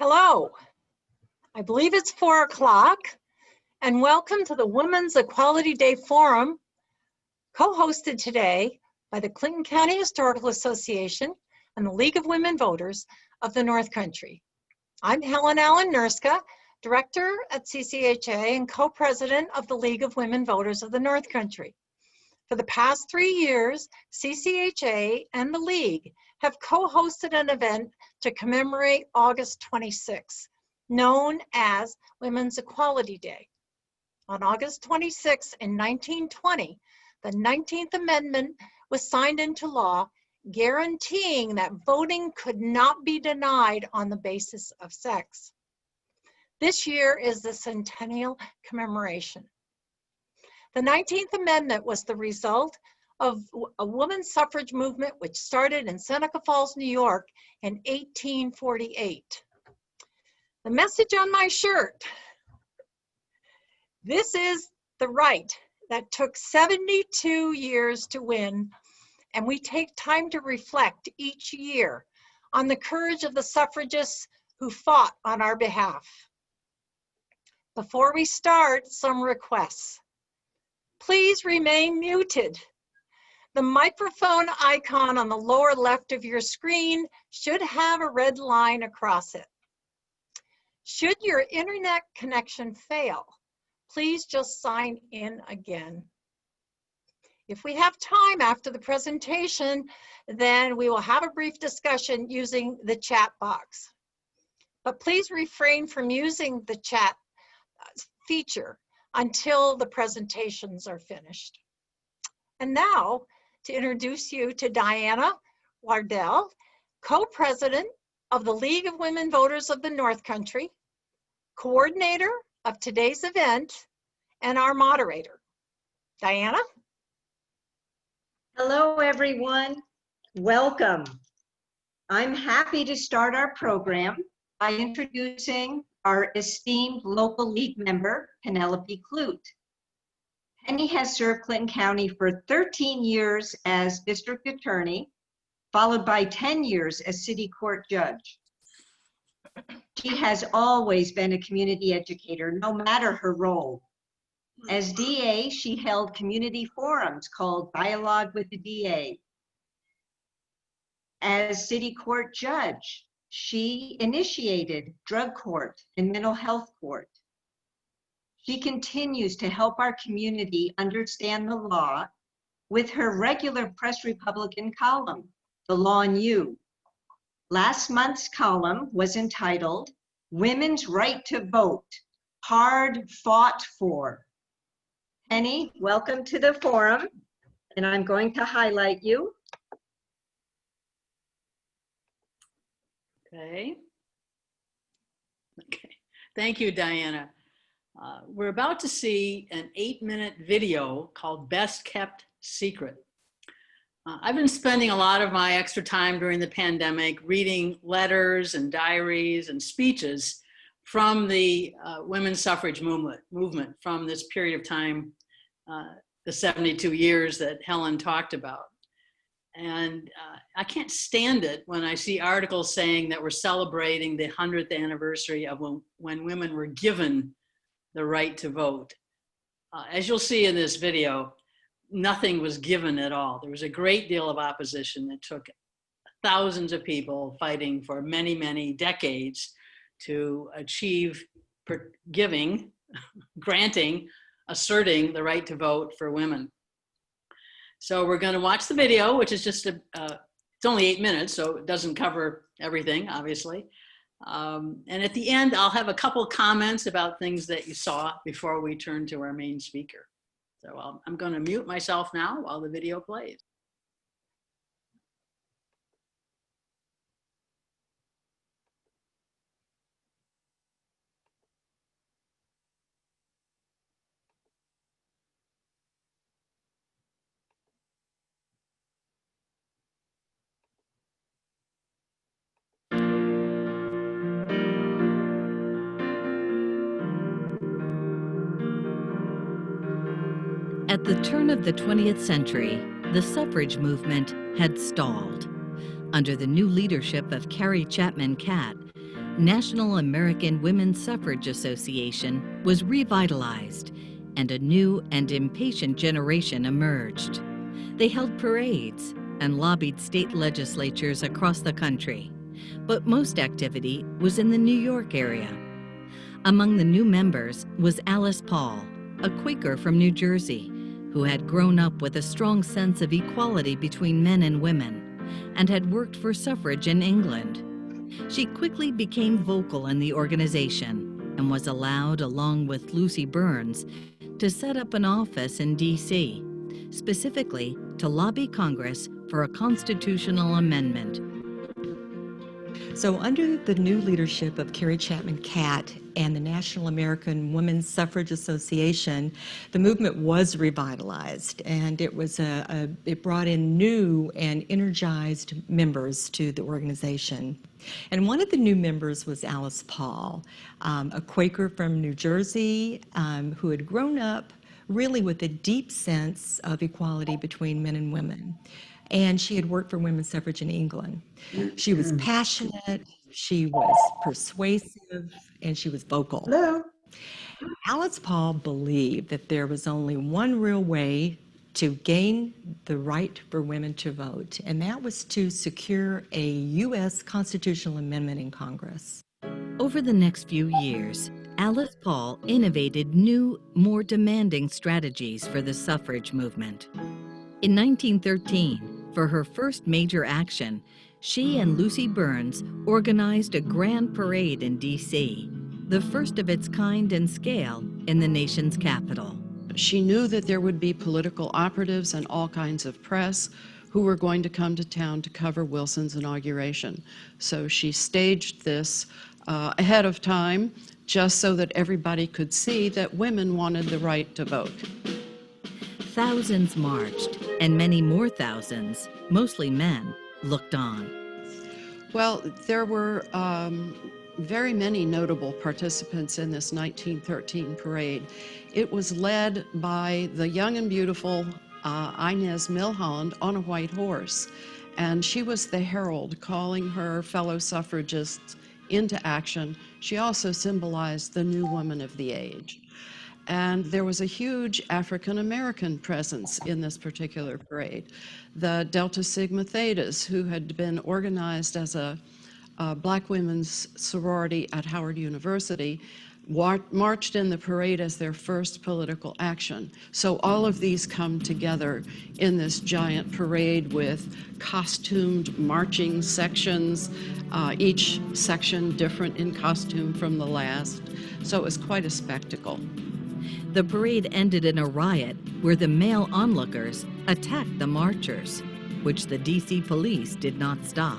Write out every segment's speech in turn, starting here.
Hello, I believe it's 4 o'clock, and welcome to the Women's Equality Day Forum, co-hosted today by the Clinton County Historical Association and the League of Women Voters of the North Country. I'm Helen Allen Nurska, Director at CCHA and co-president of the League of Women Voters of the North Country. For the past 3 years, CCHA and the League have co-hosted an event to commemorate August 26th, known as Women's Equality Day. On August 26 in 1920, the 19th Amendment was signed into law, guaranteeing that voting could not be denied on the basis of sex. This year is the centennial commemoration. The 19th Amendment was the result of a women's suffrage movement which started in Seneca Falls, New York in 1848. The message on my shirt: this is the right that took 72 years to win, and we take time to reflect each year on the courage of the suffragists who fought on our behalf. Before we start, some requests. Please remain muted. The microphone icon on the lower left of your screen should have a red line across it. Should your internet connection fail, please just sign in again. If we have time after the presentation, then we will have a brief discussion using the chat box. But please refrain from using the chat feature until the presentations are finished. And now, to introduce you to Diana Wardell, co-president of the League of Women Voters of the North Country, coordinator of today's event, and our moderator. Diana? Hello, everyone. Welcome. I'm happy to start our program by introducing our esteemed local league member, Penelope Clute. Penny has served Clinton County for 13 years as district attorney, followed by 10 years as city court judge. She has always been a community educator, no matter her role. As DA, she held community forums called Dialogue with the DA. As city court judge, she initiated drug court and mental health court. She continues to help our community understand the law with her regular Press Republican column, The Law and You. Last month's column was entitled, Women's Right to Vote, Hard Fought For. Penny, welcome to the forum, and I'm going to highlight you. Okay. Thank you, Diana. We're about to see an 8-minute video called Best Kept Secret. I've been spending a lot of my extra time during the pandemic reading letters and diaries and speeches from the women's suffrage movement from this period of time, the 72 years that Helen talked about. And I can't stand it when I see articles saying that we're celebrating the 100th anniversary of when women were given the right to vote. As you'll see in this video, nothing was given at all. There was a great deal of opposition that took thousands of people fighting for many, many decades to achieve granting, asserting the right to vote for women. So we're going to watch the video, which is just it's only 8 minutes, so it doesn't cover everything, obviously. And at the end, I'll have a couple comments about things that you saw before we turn to our main speaker. So I'm going to mute myself now while the video plays. At the turn of the 20th century, the suffrage movement had stalled. Under the new leadership of Carrie Chapman Catt, National American Women's Suffrage Association was revitalized, and a new and impatient generation emerged. They held parades and lobbied state legislatures across the country, but most activity was in the New York area. Among the new members was Alice Paul, a Quaker from New Jersey, who had grown up with a strong sense of equality between men and women and had worked for suffrage in England. She quickly became vocal in the organization and was allowed, along with Lucy Burns, to set up an office in D.C., specifically to lobby Congress for a constitutional amendment. So under the new leadership of Carrie Chapman Catt and the National American Women's Suffrage Association, the movement was revitalized, and it brought in new and energized members to the organization. And one of the new members was Alice Paul, a Quaker from New Jersey who had grown up really with a deep sense of equality between men and women. And she had worked for women's suffrage in England. She was passionate, she was persuasive, and she was vocal. Hello. Alice Paul believed that there was only one real way to gain the right for women to vote, and that was to secure a U.S. constitutional amendment in Congress. Over the next few years, Alice Paul innovated new, more demanding strategies for the suffrage movement. In 1913, for her first major action, she and Lucy Burns organized a grand parade in D.C., the first of its kind and scale in the nation's capital. She knew that there would be political operatives and all kinds of press who were going to come to town to cover Wilson's inauguration. So she staged this ahead of time, just so that everybody could see that women wanted the right to vote. Thousands marched, and many more thousands, mostly men, looked on. Well, there were very many notable participants in this 1913 parade. It was led by the young and beautiful Inez Milholland on a white horse, and she was the herald calling her fellow suffragists into action. She also symbolized the new woman of the age. And there was a huge African-American presence in this particular parade. The Delta Sigma Thetas, who had been organized as a black women's sorority at Howard University, marched in the parade as their first political action. So all of these come together in this giant parade with costumed marching sections, each section different in costume from the last. So it was quite a spectacle. The parade ended in a riot where the male onlookers attacked the marchers, which the D.C. police did not stop.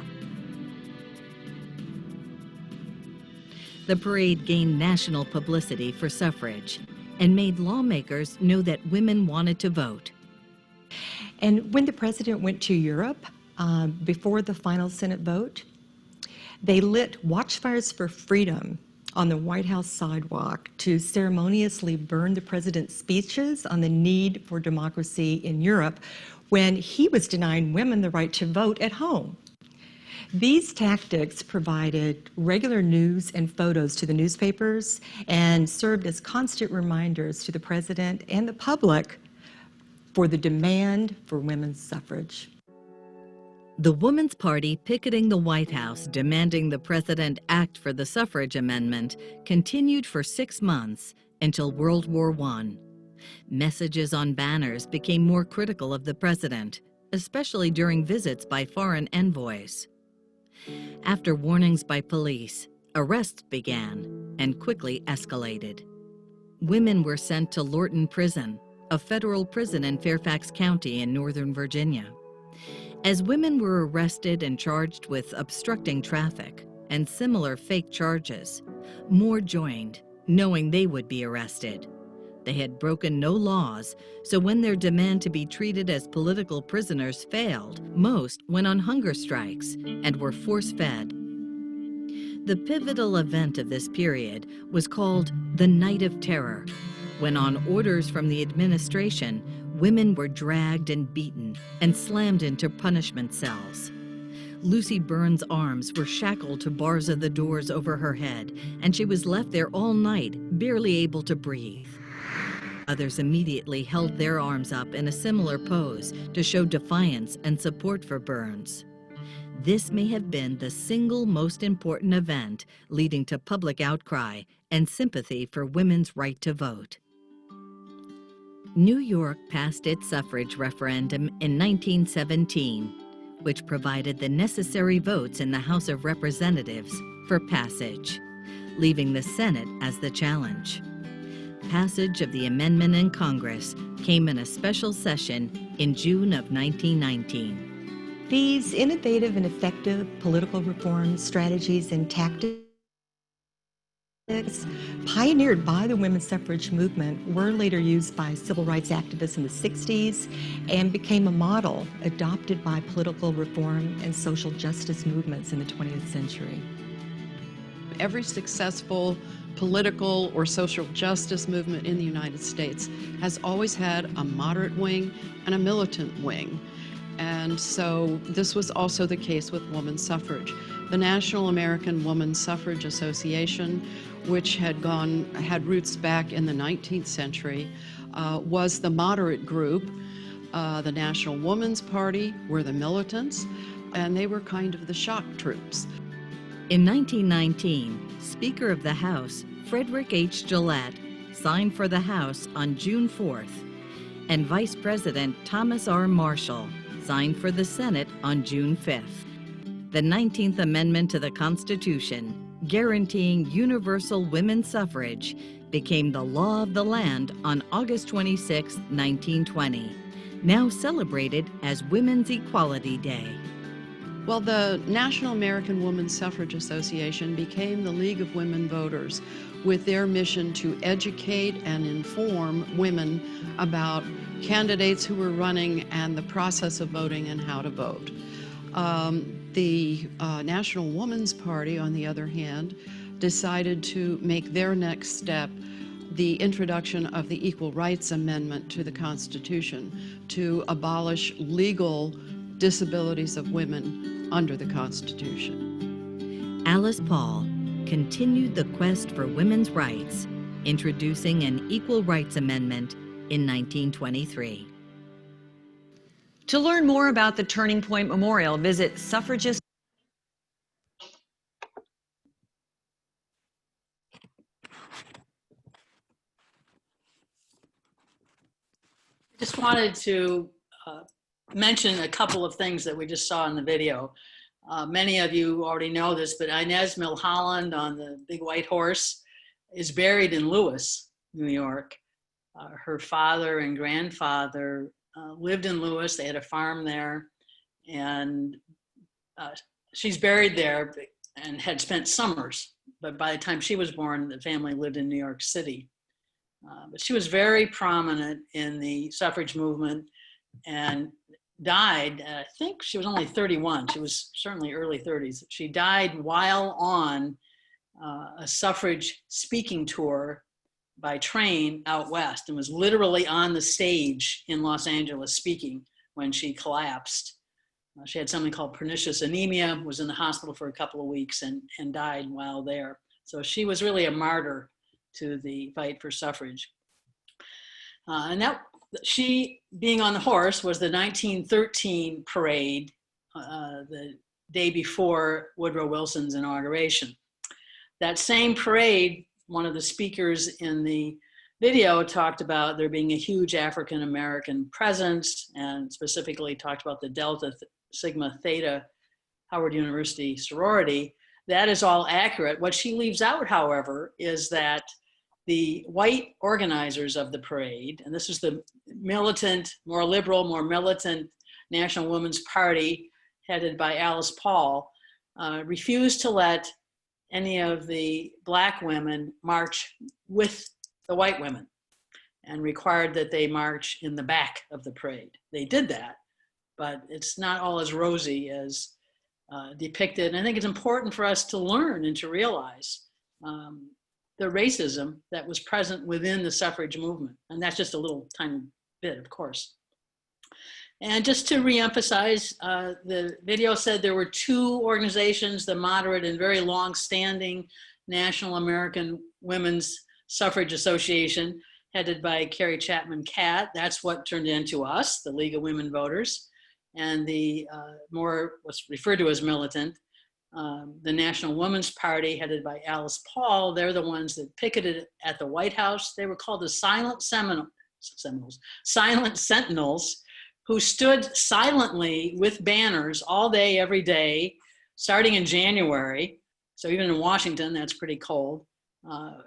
The parade gained national publicity for suffrage and made lawmakers know that women wanted to vote. And when the president went to Europe before the final Senate vote, they lit watchfires for freedom on the White House sidewalk to ceremoniously burn the president's speeches on the need for democracy in Europe when he was denying women the right to vote at home. These tactics provided regular news and photos to the newspapers and served as constant reminders to the president and the public for the demand for women's suffrage. The Woman's Party picketing the White House demanding the president act for the suffrage amendment continued for 6 months until World War I. Messages on banners became more critical of the president, especially during visits by foreign envoys. After warnings by police, arrests began and quickly escalated. Women were sent to Lorton Prison, a federal prison in Fairfax County in Northern Virginia. As women were arrested and charged with obstructing traffic and similar fake charges, more joined, knowing they would be arrested. They had broken no laws, so when their demand to be treated as political prisoners failed, most went on hunger strikes and were force-fed. The pivotal event of this period was called the Night of Terror, when on orders from the administration, women were dragged and beaten and slammed into punishment cells. Lucy Burns' arms were shackled to bars of the doors over her head, and she was left there all night, barely able to breathe. Others immediately held their arms up in a similar pose to show defiance and support for Burns. This may have been the single most important event leading to public outcry and sympathy for women's right to vote. New York passed its suffrage referendum in 1917, which provided the necessary votes in the House of Representatives for passage, leaving the Senate as the challenge. Passage of the amendment in Congress came in a special session in June of 1919. These innovative and effective political reform strategies and tactics pioneered by the women's suffrage movement were later used by civil rights activists in the 60s and became a model adopted by political reform and social justice movements in the 20th century. Every successful political or social justice movement in the United States has always had a moderate wing and a militant wing. And so this was also the case with women's suffrage. The National American Woman Suffrage Association, which had roots back in the 19th century, was the moderate group. The National Woman's Party were the militants, and they were kind of the shock troops. In 1919, Speaker of the House, Frederick H. Gillette, signed for the House on June 4th, and Vice President Thomas R. Marshall signed for the Senate on June 5th. The 19th Amendment to the Constitution, guaranteeing universal women's suffrage, became the law of the land on August 26, 1920, now celebrated as Women's Equality Day. Well, the National American Woman Suffrage Association became the League of Women Voters with their mission to educate and inform women about candidates who were running and the process of voting and how to vote. The National Woman's Party, on the other hand, decided to make their next step the introduction of the Equal Rights Amendment to the Constitution to abolish legal disabilities of women under the Constitution. Alice Paul continued the quest for women's rights, introducing an Equal Rights Amendment in 1923. To learn more about the Turning Point Memorial, visit Suffragist. Just wanted to mention a couple of things that we just saw in the video. Many of you already know this, but Inez Milholland on the big white horse is buried in Lewis, New York. Her father and grandfather lived in Lewis. They had a farm there, and she's buried there and had spent summers. But by the time she was born, the family lived in New York City. But she was very prominent in the suffrage movement and died, I think she was only 31. She was certainly early 30s. She died while on a suffrage speaking tour by train out west, and was literally on the stage in Los Angeles speaking when she collapsed. She had something called pernicious anemia, was in the hospital for a couple of weeks, and died while there. So she was really a martyr to the fight for suffrage. And that she being on the horse was the 1913 parade, the day before Woodrow Wilson's inauguration. That same parade, one of the speakers in the video talked about there being a huge African-American presence, and specifically talked about the Delta Sigma Theta Howard University sorority. That is all accurate. What she leaves out, however, is that the white organizers of the parade, and this is the militant, more liberal, more militant National Women's Party headed by Alice Paul, refused to let any of the Black women march with the white women and required that they march in the back of the parade. They did that, but it's not all as rosy as depicted. And I think it's important for us to learn and to realize the racism that was present within the suffrage movement. And that's just a little tiny bit, of course. And just to reemphasize, the video said there were two organizations, the moderate and very long-standing National American Women's Suffrage Association, headed by Carrie Chapman Catt. That's what turned into us, the League of Women Voters, and the more what's referred to as militant, the National Women's Party, headed by Alice Paul. They're the ones that picketed at the White House. They were called the Silent Sentinels, who stood silently with banners all day, every day, starting in January. So even in Washington, that's pretty cold,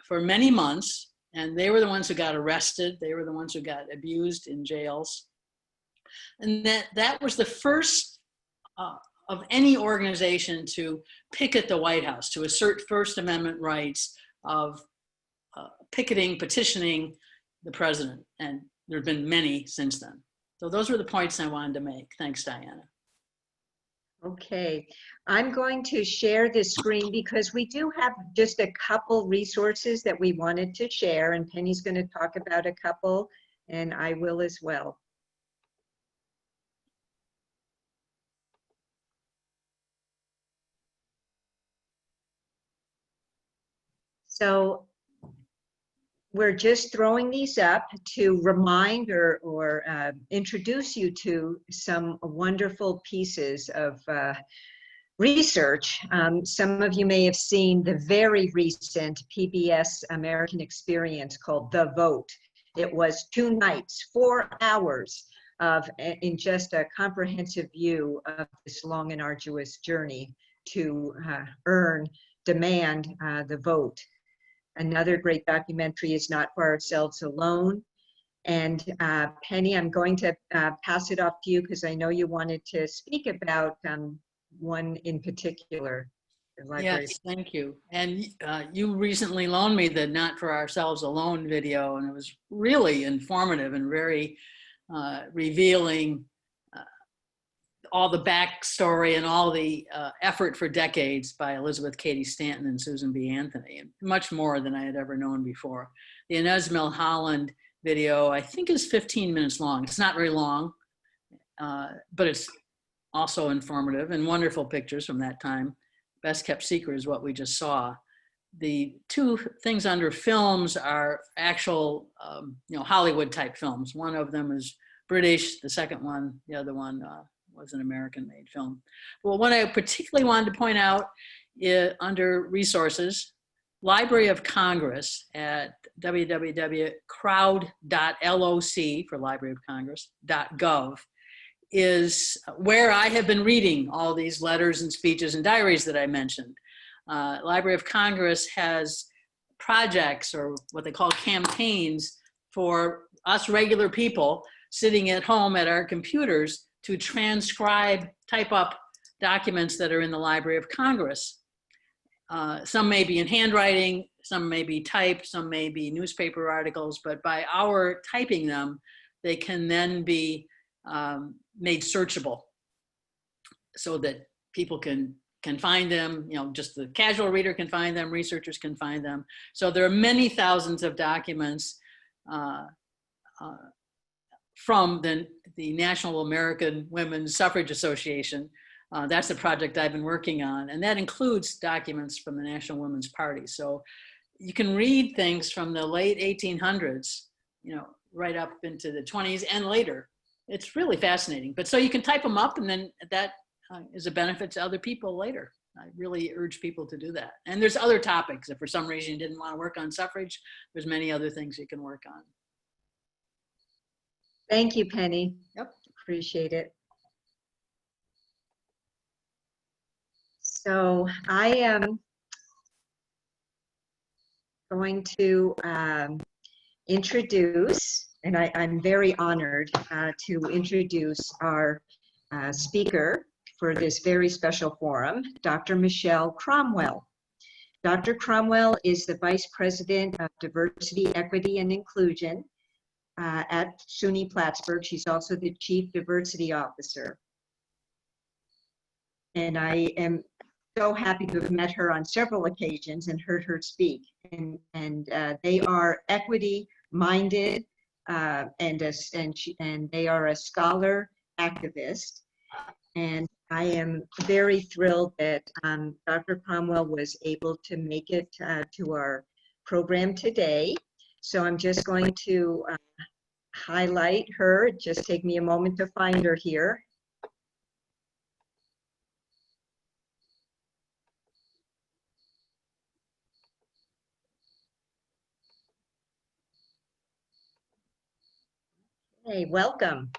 for many months. And they were the ones who got arrested. They were the ones who got abused in jails. And that was the first of any organization to picket the White House, to assert First Amendment rights of picketing, petitioning the president. And there have been many since then. So those were the points I wanted to make. Thanks, Diana. Okay, I'm going to share this screen because we do have just a couple resources that we wanted to share, and Penny's going to talk about a couple, and I will as well. So we're just throwing these up to remind or introduce you to some wonderful pieces of research. Some of you may have seen the very recent PBS American experience called The Vote. It was 2 nights, 4 hours in just a comprehensive view of this long and arduous journey to demand the vote. Another great documentary is Not For Ourselves Alone. And Penny, I'm going to pass it off to you because I know you wanted to speak about one in particular. Yes, thank you. And you recently loaned me the Not For Ourselves Alone video, and it was really informative and very revealing, all the backstory and all the effort for decades by Elizabeth Cady Stanton and Susan B. Anthony, and much more than I had ever known before. The Inez Milholland video, I think, is 15 minutes long. It's not very long, but it's also informative and wonderful pictures from that time. Best Kept Secret is what we just saw. The two things under films are actual, Hollywood type films. One of them is British, the second one, the other one was an American-made film. Well, what I particularly wanted to point out under resources, Library of Congress at www.crowd.loc for Library of Congress.gov is where I have been reading all these letters and speeches and diaries that I mentioned. Library of Congress has projects, or what they call campaigns, for us regular people sitting at home at our computers to transcribe, type up documents that are in the Library of Congress. Some may be in handwriting, some may be typed, some may be newspaper articles, but by our typing them, they can then be made searchable so that people can find them, just the casual reader can find them, researchers can find them. So there are many thousands of documents from the National American Women's Suffrage Association. That's the project I've been working on, and that includes documents from the National Women's Party. So you can read things from the late 1800s, right up into the 20s and later. It's really fascinating. But so you can type them up, and then that is a benefit to other people later. I really urge people to do that. And there's other topics. If for some reason you didn't want to work on suffrage, there's many other things you can work on. Thank you, Penny. Yep. Appreciate it. So I am going to introduce, and I'm very honored to introduce our speaker for this very special forum, Dr. Michelle Cromwell. Dr. Cromwell is the Vice President of Diversity, Equity, and Inclusion at SUNY Plattsburgh. She's also the Chief Diversity Officer. And I am so happy to have met her on several occasions and heard her speak. And they are equity-minded and they are a scholar activist. And I am very thrilled that Dr. Cromwell was able to make it to our program today. So I'm just going to highlight her. Just take me a moment to find her here. Hey, welcome.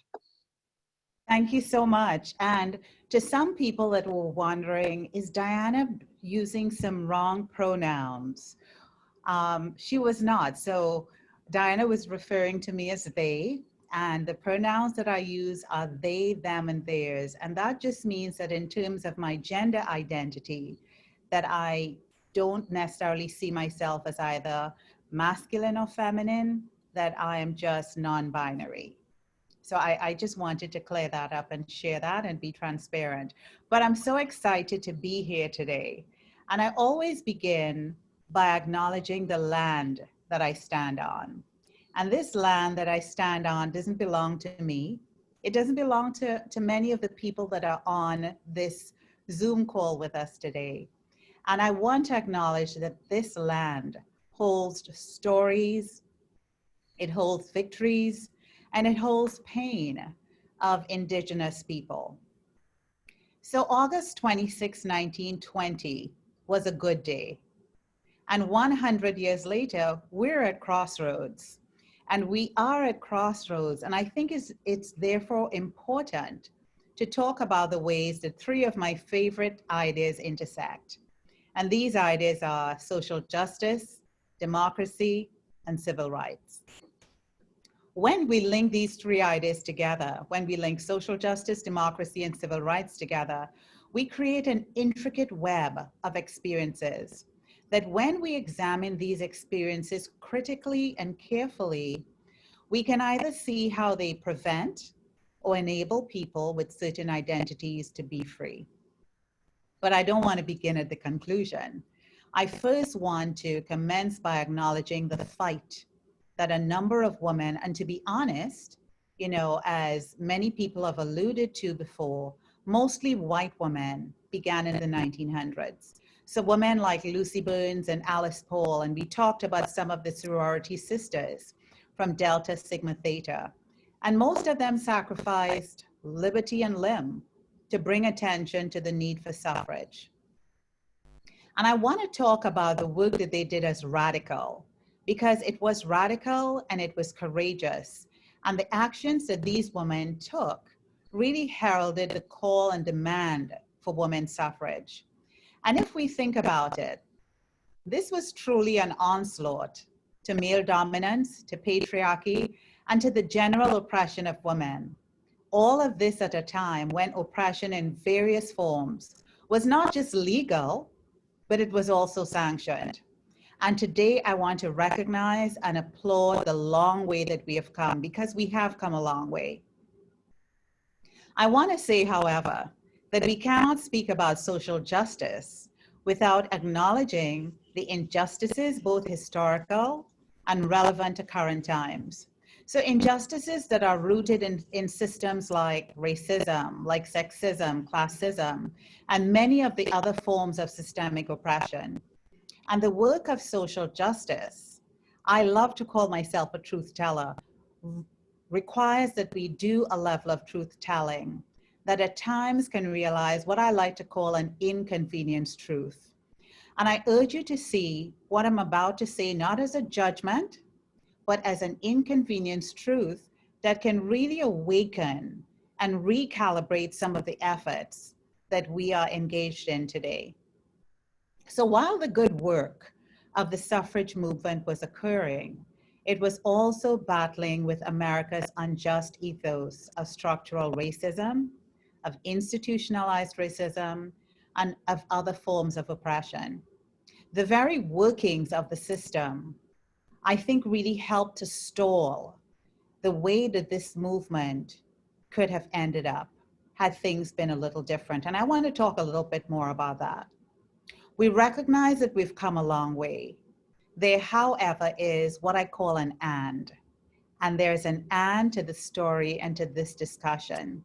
Thank you so much. And to some people that were wondering, is Diana using some wrong pronouns? She was not. So Diana was referring to me as they, and the pronouns that I use are they, them, and theirs. And that just means that in terms of my gender identity, that I don't necessarily see myself as either masculine or feminine, that I am just non-binary. So I just wanted to clear that up and share that and be transparent. But I'm so excited to be here today. And I always begin by acknowledging the land that I stand on. And this land that I stand on doesn't belong to me. It doesn't belong to many of the people that are on this Zoom call with us today. And I want to acknowledge that this land holds stories, it holds victories, and it holds pain of Indigenous people. So August 26, 1920 was a good day. And 100 years later, we're at Crossroads. And we are at Crossroads. And I think it's therefore important to talk about the ways that three of my favorite ideas intersect. And these ideas are social justice, democracy, and civil rights. When we link these three ideas together, when we link social justice, democracy, and civil rights together, we create an intricate web of experiences that when we examine these experiences critically and carefully, we can either see how they prevent or enable people with certain identities to be free. But I don't want to begin at the conclusion. I first want to commence by acknowledging the fight that a number of women, and to be honest, you know, as many people have alluded to before, mostly white women began in the 1900s. So women like Lucy Burns and Alice Paul, and we talked about some of the sorority sisters from Delta Sigma Theta. And most of them sacrificed liberty and limb to bring attention to the need for suffrage. And I want to talk about the work that they did as radical, because it was radical and it was courageous. And the actions that these women took really heralded the call and demand for women's suffrage. And if we think about it, this was truly an onslaught to male dominance, to patriarchy, and to the general oppression of women. All of this at a time when oppression in various forms was not just legal, but it was also sanctioned. And today I want to recognize and applaud the long way that we have come, because we have come a long way. I want to say, however, that we cannot speak about social justice without acknowledging the injustices, both historical and relevant to current times. So injustices that are rooted in systems like racism, like sexism, classism, and many of the other forms of systemic oppression. And the work of social justice, I love to call myself a truth teller, requires that we do a level of truth telling that at times can realize what I like to call an inconvenienced truth. And I urge you to see what I'm about to say not as a judgment, but as an inconvenienced truth that can really awaken and recalibrate some of the efforts that we are engaged in today. So while the good work of the suffrage movement was occurring, it was also battling with America's unjust ethos of structural racism, of institutionalized racism, and of other forms of oppression. The very workings of the system, I think, really helped to stall the way that this movement could have ended up had things been a little different. And I want to talk a little bit more about that. We recognize that we've come a long way. There, however, is what I call an and. and there's an and to the story and to this discussion.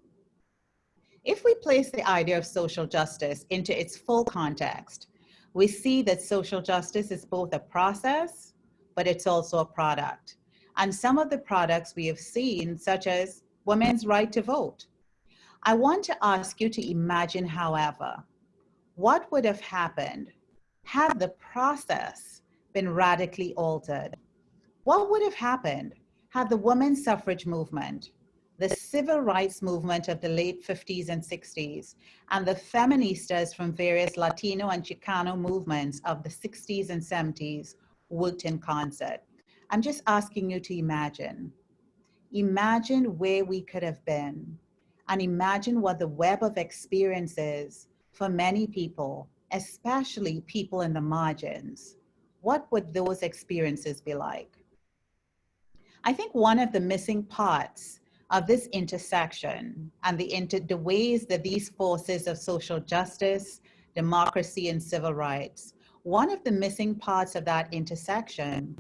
If we place the idea of social justice into its full context, we see that social justice is both a process, but it's also a product. And some of the products we have seen, such as women's right to vote. I want to ask you to imagine, however, what would have happened had the process been radically altered? What would have happened had the women's suffrage movement, the civil rights movement of the late 50s and 60s, and the feministas from various Latino and Chicano movements of the 60s and 70s worked in concert? I'm just asking you to imagine. Imagine where we could have been, and imagine what the web of experiences for many people, especially people in the margins, what would those experiences be like? I think one of the missing parts of this intersection and the ways that these forces of social justice, democracy, and civil rights, one of the missing parts of that intersection,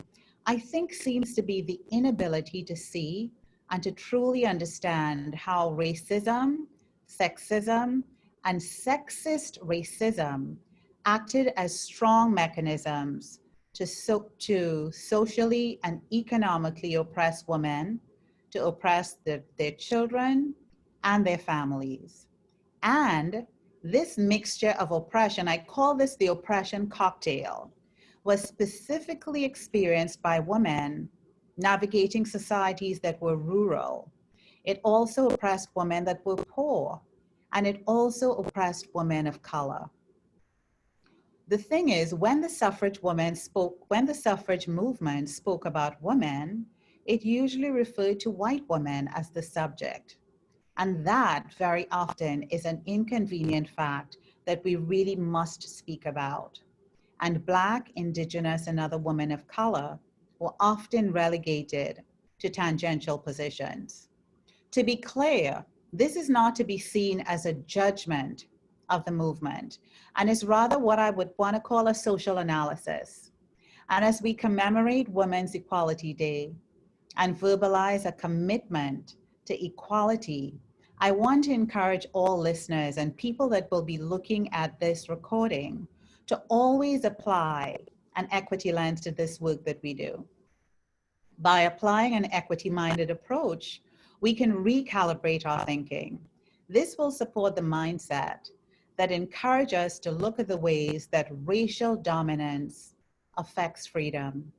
I think, seems to be the inability to see and to truly understand how racism, sexism, and sexist racism acted as strong mechanisms to socially and economically oppress women, to oppress their children and their families. And this mixture of oppression, I call this the oppression cocktail, was specifically experienced by women navigating societies that were rural. It also oppressed women that were poor, and it also oppressed women of color. The thing is, when the suffrage movement spoke about women, it usually referred to white women as the subject. And that very often is an inconvenient fact that we really must speak about. And Black, Indigenous, and other women of color were often relegated to tangential positions. To be clear, this is not to be seen as a judgment of the movement, and is rather what I would want to call a social analysis. And as we commemorate Women's Equality Day and verbalize a commitment to equality, I want to encourage all listeners and people that will be looking at this recording to always apply an equity lens to this work that we do. By applying an equity-minded approach, we can recalibrate our thinking. This will support the mindset that encourage us to look at the ways that racial dominance affects freedom.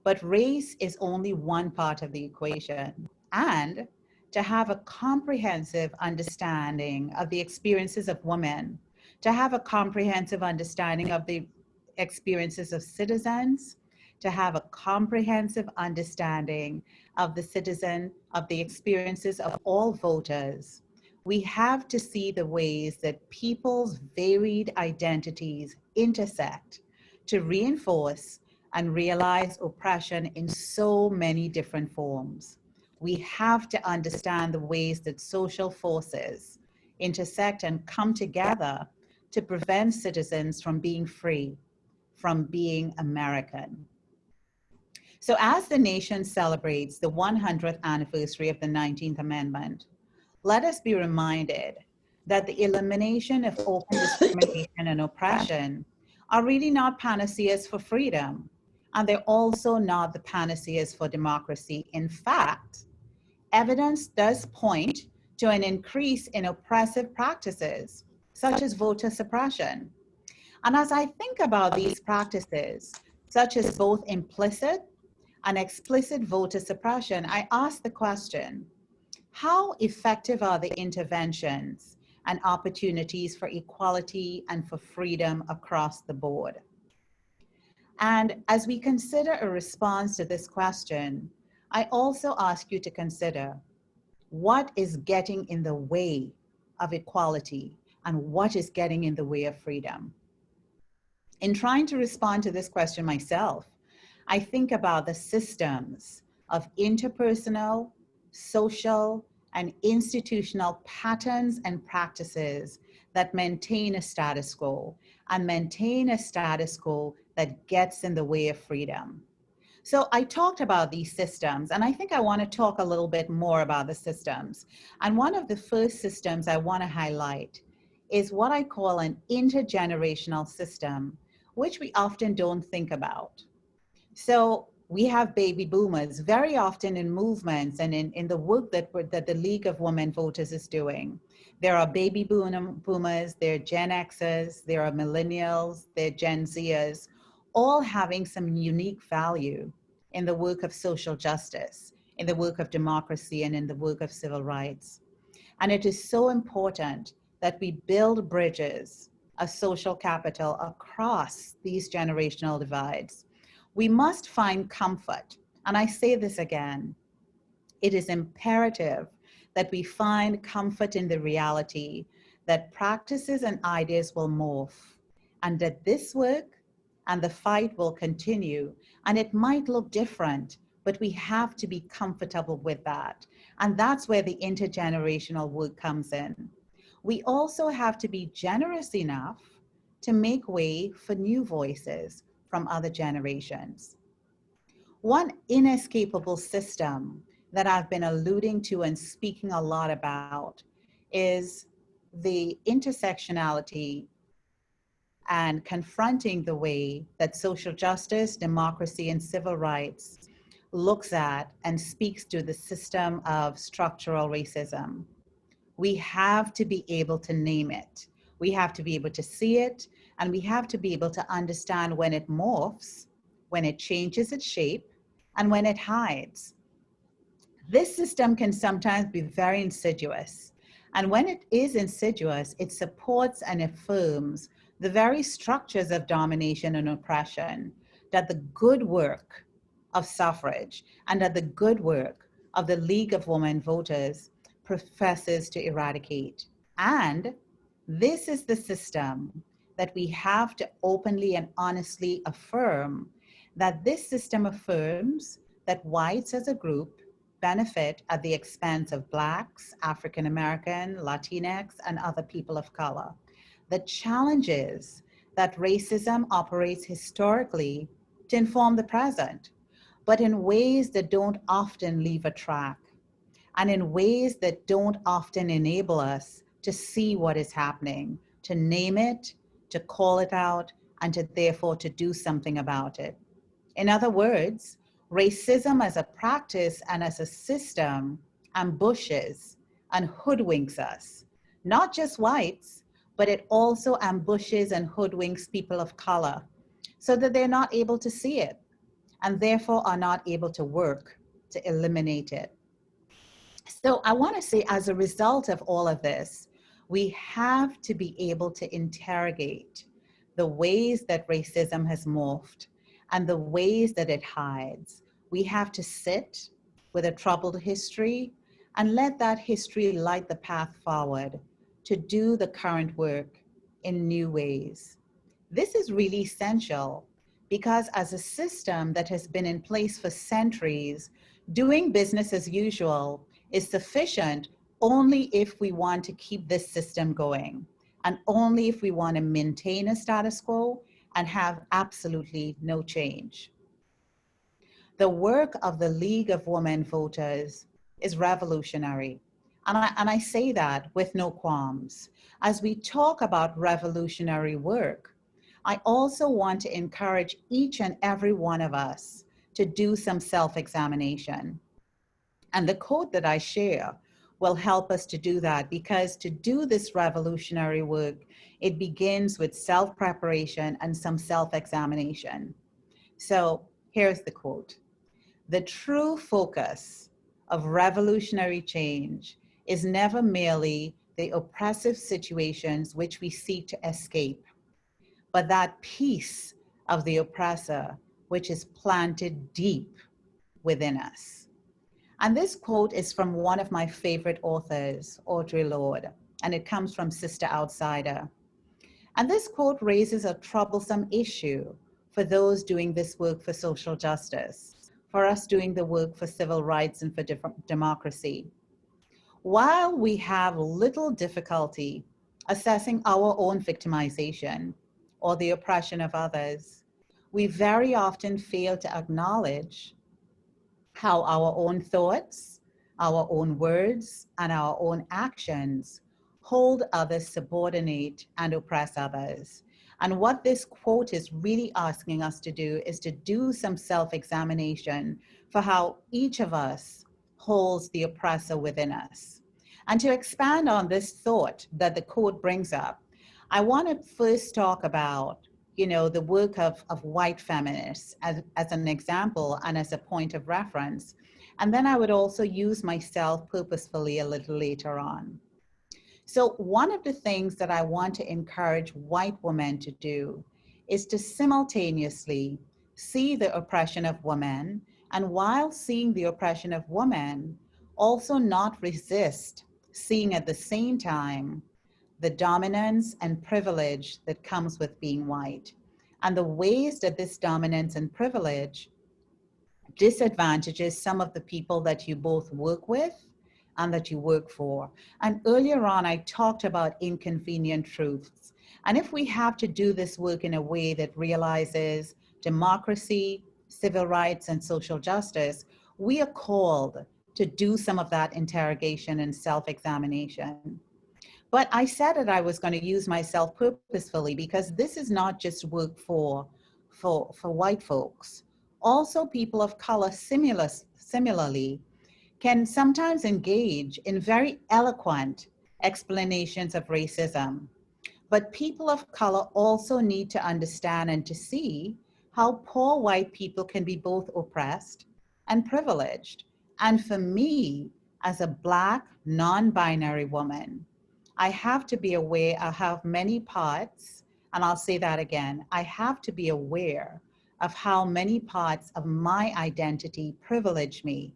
But race is only one part of the equation, and to have a comprehensive understanding of the experiences of women, to have a comprehensive understanding of the experiences of citizens, to have a comprehensive understanding of the experiences of all voters, we have to see the ways that people's varied identities intersect to reinforce and realize oppression in so many different forms. We have to understand the ways that social forces intersect and come together to prevent citizens from being free, from being American. So as the nation celebrates the 100th anniversary of the 19th Amendment, let us be reminded that the elimination of open discrimination and oppression are really not panaceas for freedom, and they're also not the panaceas for democracy. In fact, evidence does point to an increase in oppressive practices, such as voter suppression. And as I think about these practices, such as both implicit and explicit voter suppression, I ask the question, how effective are the interventions and opportunities for equality and for freedom across the board? And as we consider a response to this question, I also ask you to consider what is getting in the way of equality and what is getting in the way of freedom. In trying to respond to this question myself, I think about the systems of interpersonal, social, and institutional patterns and practices that maintain a status quo and maintain a status quo that gets in the way of freedom. So I talked about these systems, and I think I want to talk a little bit more about the systems. And one of the first systems I want to highlight is what I call an intergenerational system, which we often don't think about. So we have baby boomers very often in movements and in the work that the League of Women Voters is doing. There are baby boomers, there are Gen Xers, there are millennials, there are Gen Zers, all having some unique value in the work of social justice, in the work of democracy, and in the work of civil rights. And it is so important that we build bridges of social capital across these generational divides. We must find comfort. And I say this again, it is imperative that we find comfort in the reality that practices and ideas will morph, and that this work and the fight will continue. And it might look different, but we have to be comfortable with that. And that's where the intergenerational work comes in. We also have to be generous enough to make way for new voices from other generations. One inescapable system that I've been alluding to and speaking a lot about is the intersectionality and confronting the way that social justice, democracy, and civil rights looks at and speaks to the system of structural racism. We have to be able to name it. We have to be able to see it, and we have to be able to understand when it morphs, when it changes its shape, and when it hides. This system can sometimes be very insidious. And when it is insidious, it supports and affirms the very structures of domination and oppression that the good work of suffrage and that the good work of the League of Women Voters professes to eradicate. And this is the system that we have to openly and honestly affirm, that this system affirms that whites as a group benefit at the expense of Blacks, African American, Latinx, and other people of color. The challenge is that racism operates historically to inform the present, but in ways that don't often leave a track, and in ways that don't often enable us to see what is happening, to name it, to call it out, and to therefore to do something about it. In other words, racism as a practice and as a system ambushes and hoodwinks us, not just whites, but it also ambushes and hoodwinks people of color so that they're not able to see it and therefore are not able to work to eliminate it. So I want to say, as a result of all of this, we have to be able to interrogate the ways that racism has morphed and the ways that it hides. We have to sit with a troubled history and let that history light the path forward to do the current work in new ways. This is really essential because as a system that has been in place for centuries, doing business as usual is sufficient only if we want to keep this system going, and only if we want to maintain a status quo and have absolutely no change. The work of the League of Women Voters is revolutionary. And I say that with no qualms. As we talk about revolutionary work, I also want to encourage each and every one of us to do some self-examination. And the quote that I share will help us to do that, because to do this revolutionary work, it begins with self-preparation and some self-examination. So here's the quote. The true focus of revolutionary change is never merely the oppressive situations which we seek to escape, but that peace of the oppressor which is planted deep within us. And this quote is from one of my favorite authors, Audre Lorde, and it comes from Sister Outsider. And this quote raises a troublesome issue for those doing this work for social justice, for us doing the work for civil rights and for democracy. While we have little difficulty assessing our own victimization or the oppression of others, we very often fail to acknowledge how our own thoughts, our own words, and our own actions hold others subordinate and oppress others. And what this quote is really asking us to do is to do some self-examination for how each of us holds the oppressor within us. And to expand on this thought that the quote brings up, I want to first talk about, the work of white feminists as an example and as a point of reference. And then I would also use myself purposefully a little later on. So one of the things that I want to encourage white women to do is to simultaneously see the oppression of women, and while seeing the oppression of women, also not resist seeing at the same time the dominance and privilege that comes with being white, and the ways that this dominance and privilege disadvantages some of the people that you both work with and that you work for. And earlier on, I talked about inconvenient truths. And if we have to do this work in a way that realizes democracy, civil rights, and social justice, we are called to do some of that interrogation and self-examination. But I said that I was going to use myself purposefully because this is not just work for white folks. Also, people of color similarly can sometimes engage in very eloquent explanations of racism. But people of color also need to understand and to see how poor white people can be both oppressed and privileged. And for me, as a Black, non-binary woman, I have to be aware I have many parts, and I'll say that again, I have to be aware of how many parts of my identity privilege me.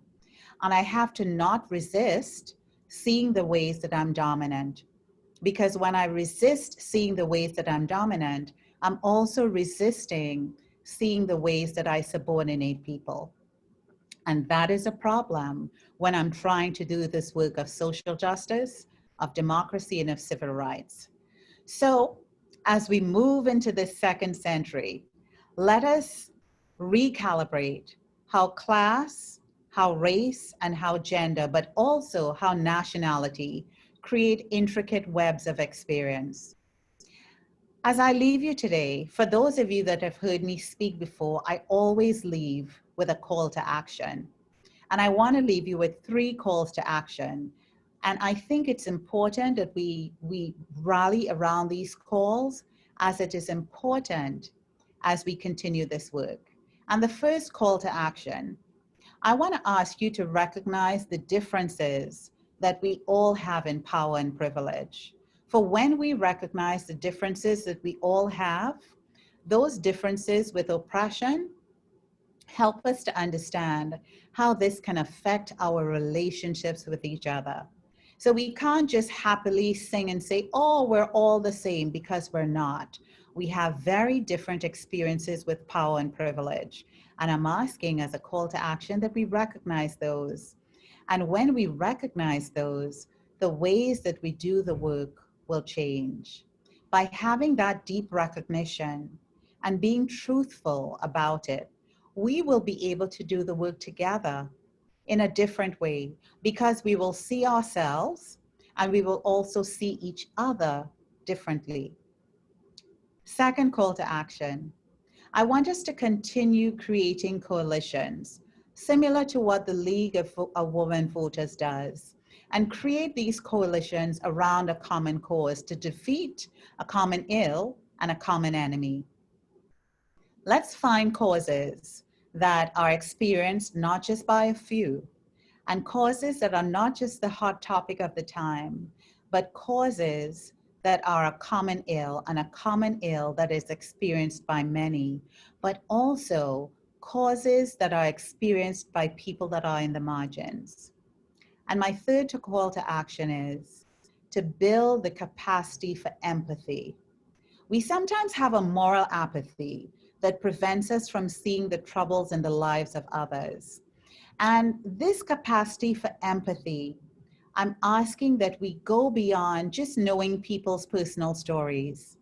And I have to not resist seeing the ways that I'm dominant. Because when I resist seeing the ways that I'm dominant, I'm also resisting seeing the ways that I subordinate people. And that is a problem when I'm trying to do this work of social justice, of democracy, and of civil rights. So as we move into this second century, let us recalibrate how class, how race, and how gender, but also how nationality create intricate webs of experience. As I leave you today, for those of you that have heard me speak before, I always leave with a call to action. And I want to leave you with 3 calls to action. And I think it's important that we rally around these calls, as it is important as we continue this work. And the first call to action, I want to ask you to recognize the differences that we all have in power and privilege. For when we recognize the differences that we all have, those differences with oppression help us to understand how this can affect our relationships with each other. So we can't just happily sing and say, oh, we're all the same, because we're not. We have very different experiences with power and privilege. And I'm asking as a call to action that we recognize those. And when we recognize those, the ways that we do the work will change. By having that deep recognition and being truthful about it, we will be able to do the work together in a different way, because we will see ourselves and we will also see each other differently. Second call to action. I want us to continue creating coalitions similar to what the League of Women Voters does, and create these coalitions around a common cause to defeat a common ill and a common enemy. Let's find causes that are experienced not just by a few, and causes that are not just the hot topic of the time, but causes that are a common ill, and a common ill that is experienced by many, but also causes that are experienced by people that are in the margins. And my third call to action is to build the capacity for empathy. We sometimes have a moral apathy that prevents us from seeing the troubles in the lives of others. And this capacity for empathy, I'm asking that we go beyond just knowing people's personal stories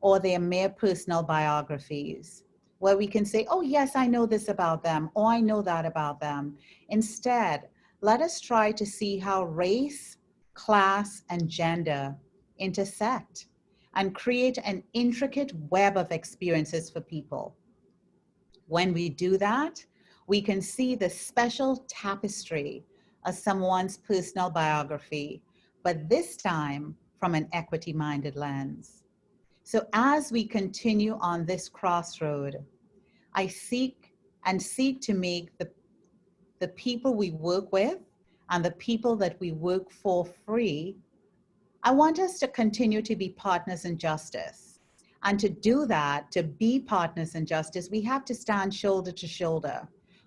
or their mere personal biographies, where we can say, oh, yes, I know this about them, or I know that about them. Instead, let us try to see how race, class, and gender intersect and create an intricate web of experiences for people. When we do that, we can see the special tapestry of someone's personal biography, but this time from an equity-minded lens. So as we continue on this crossroad, I seek to make the people we work with and the people that we work for free. I want us to continue to be partners in justice. And to do that, to be partners in justice, we have to stand shoulder to shoulder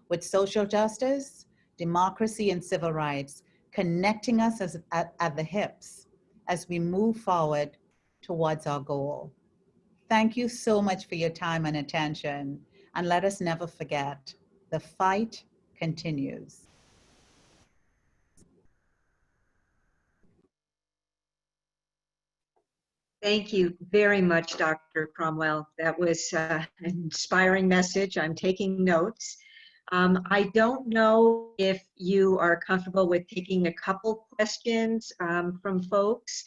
with social justice, democracy, and civil rights, connecting us at the hips as we move forward towards our goal. Thank you so much for your time and attention. And let us never forget, the fight continues. Thank you very much, Dr. Cromwell. That was an inspiring message. I'm taking notes. I don't know if you are comfortable with taking a couple questions from folks.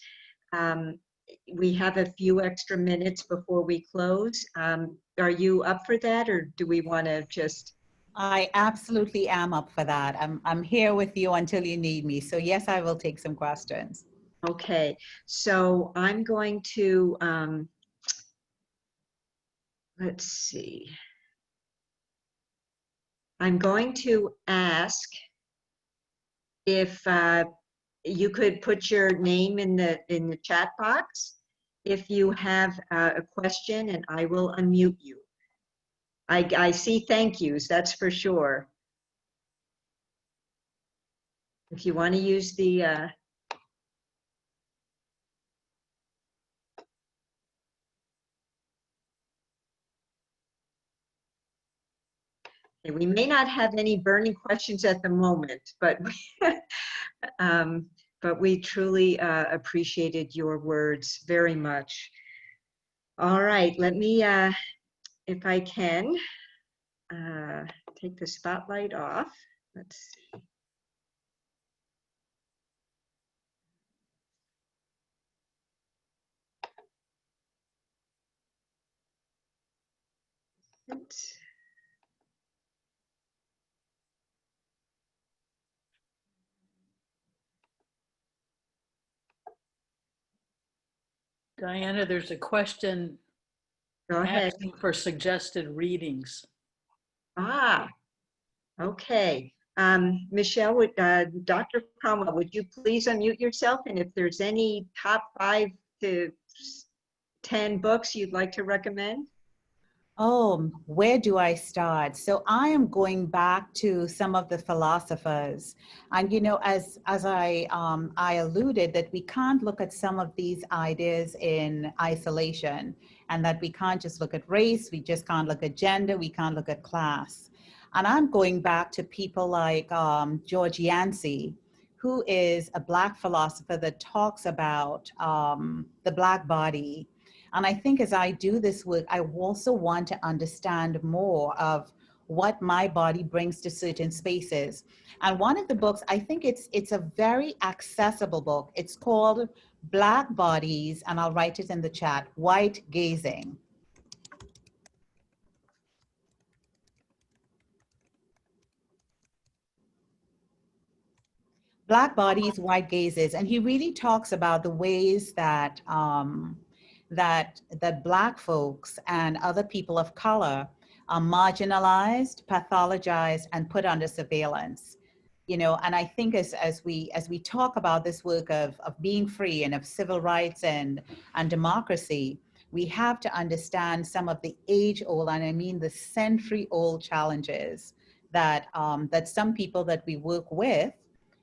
We have a few extra minutes before we close. Are you up for that, or do we want to just? I absolutely am up for that. I'm here with you until you need me. So yes, I will take some questions. Okay, so I'm going to, let's see. I'm going to ask if you could put your name in the chat box if you have a question, and I will unmute you. I see thank yous, that's for sure. If you want to use the we may not have any burning questions at the moment, but we truly appreciated your words very much. All right, let me, if I can, take the spotlight off. Let's see. Diana, there's a question Go ahead. asking for suggested readings. Ah, okay. Michelle, Dr. Cromwell, would you please unmute yourself? And if there's any top 5 to 10 books you'd like to recommend? Oh, where do I start? So I am going back to some of the philosophers. And, you know, as I alluded that we can't look at some of these ideas in isolation, and that we can't just look at race, we just can't look at gender, we can't look at class. And I'm going back to people like George Yancey, who is a Black philosopher that talks about the Black body. And I think as I do this work, I also want to understand more of what my body brings to certain spaces. And one of the books, I think it's a very accessible book. It's called Black Bodies, and I'll write it in the chat, White Gazing. Black Bodies, White Gazes. And he really talks about the ways that that Black folks and other people of color are marginalized, pathologized, and put under surveillance. You know, and I think as we talk about this work of being free and of civil rights and democracy, we have to understand some of the age-old, and I mean the century-old challenges that that some people that we work with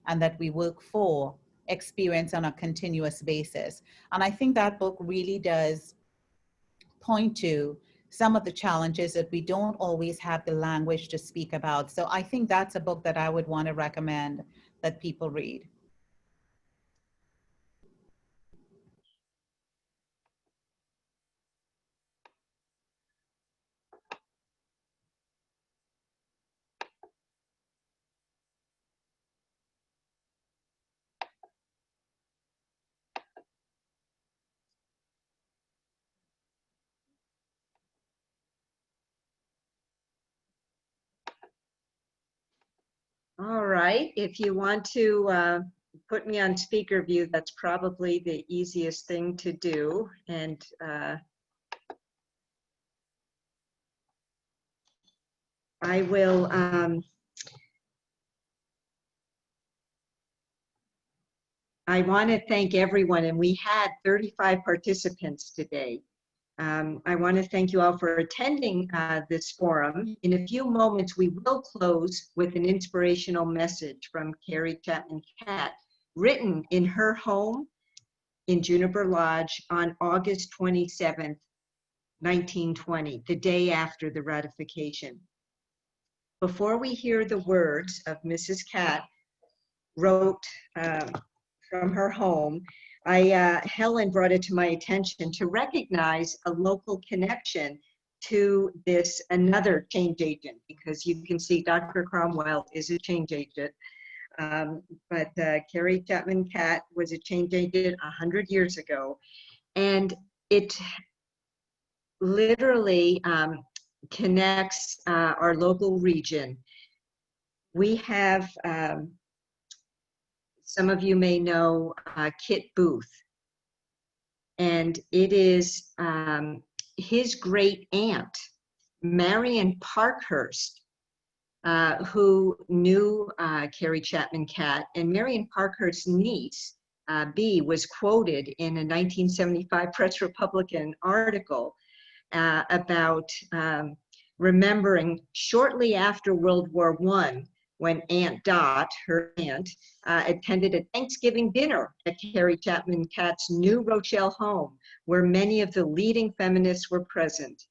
and that we work for experience on a continuous basis. And I think that book really does point to some of the challenges that we don't always have the language to speak about. So I think that's a book that I would want to recommend that people read. All right, if you want to put me on speaker view, that's probably the easiest thing to do. And I will, I want to thank everyone, and we had 35 participants today. I want to thank you all for attending this forum. In a few moments, we will close with an inspirational message from Carrie Chapman Catt, written in her home in Juniper Lodge on August 27th, 1920, the day after the ratification. Before we hear the words of Mrs. Catt wrote from her home, Helen brought it to my attention to recognize a local connection to this another change agent, because you can see Dr. Cromwell is a change agent. But Carrie Chapman Catt was a change agent 100 years ago, and it literally connects our local region. We have, some of you may know Kit Booth, and it is his great aunt, Marion Parkhurst, who knew Carrie Chapman Catt, and Marion Parkhurst's niece, Bee, was quoted in a 1975 Press Republican article about remembering shortly after World War I, when Aunt Dot, her aunt, attended a Thanksgiving dinner at Carrie Chapman Catt's New Rochelle home, where many of the leading feminists were present.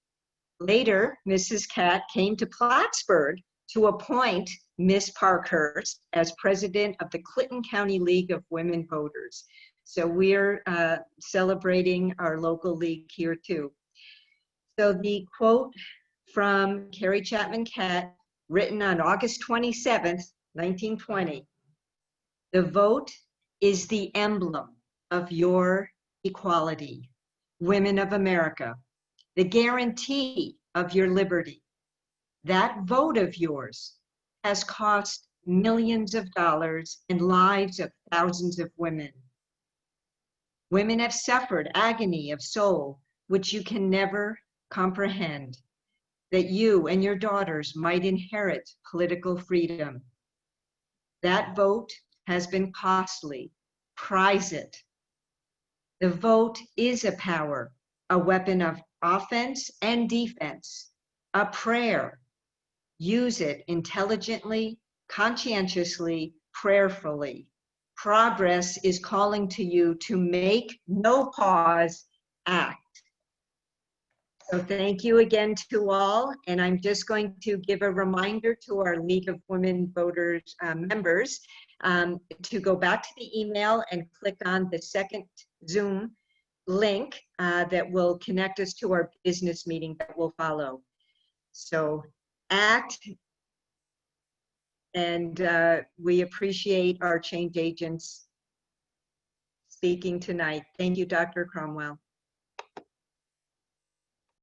Later, Mrs. Catt came to Plattsburgh to appoint Miss Parkhurst as president of the Clinton County League of Women Voters. So we're celebrating our local league here too. So the quote from Carrie Chapman Catt, written on August 27th, 1920, "The vote is the emblem of your equality, women of America, the guarantee of your liberty. That vote of yours has cost millions of dollars and lives of thousands of women. Women have suffered agony of soul, which you can never comprehend, that you and your daughters might inherit political freedom. That vote has been costly. Prize it. The vote is a power, a weapon of offense and defense, a prayer. Use it intelligently, conscientiously, prayerfully. Progress is calling to you to make no pause, act." So thank you again to all, and I'm just going to give a reminder to our League of Women Voters members to go back to the email and click on the second Zoom link that will connect us to our business meeting that will follow. So act, and we appreciate our change agents speaking tonight. Thank you, Dr. Cromwell.